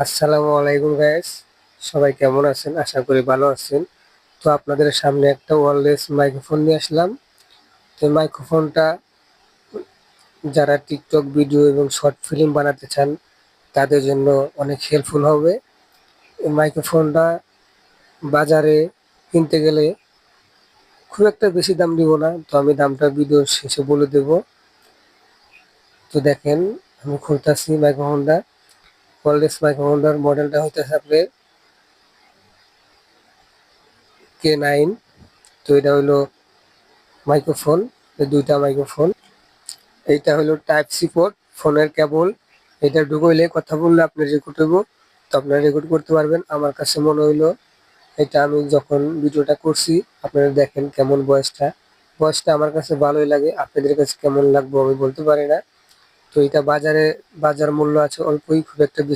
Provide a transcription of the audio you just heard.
আসসালামু আলাইকুম গাইস, সবাই কেমন আছেন? আশা করি ভালো আছেন। তো আপনাদের সামনে একটা ওয়্যারলেস মাইক্রোফোন নিয়ে আসলাম। তো মাইক্রোফোনটা যারা টিকটক ভিডিও এবং শর্ট ফিল্ম বানাতে চান তাদের জন্য অনেক হেল্পফুল হবে। এই মাইক্রোফোনটা বাজারে কিনতে গেলে খুব একটা বেশি দাম দিব না, তো আমি দামটা ভিডিওর শেষে বলে দেব। তো দেখেন, আমি খুলতেছি মাইক্রোফোনটা। ওয়্যারলেস মাইক্রোফোনটার মডেলটা হইতেছে আপনার K9। তো এটা হলো মাইক্রোফোন, দুইটা মাইক্রোফোন। এইটা হলো টাইপ সি পোর্ট, ফোনের কেবল। এটা ঢুকাইলে কথা বললে আপনি রেকর্ড হইব, তো আপনারা রেকর্ড করতে পারবেন। আমার কাছে মনে হইলো এটা আমি যখন ভিডিওটা করছি, আপনারা দেখেন কেমন ভয়েসটা আমার কাছে ভালোই লাগে। আপনাদের কাছে কেমন লাগবে আমি বলতে পারি না। তো এটা বাজার মূল্য আছে অল্পই, খুব একটা বেশি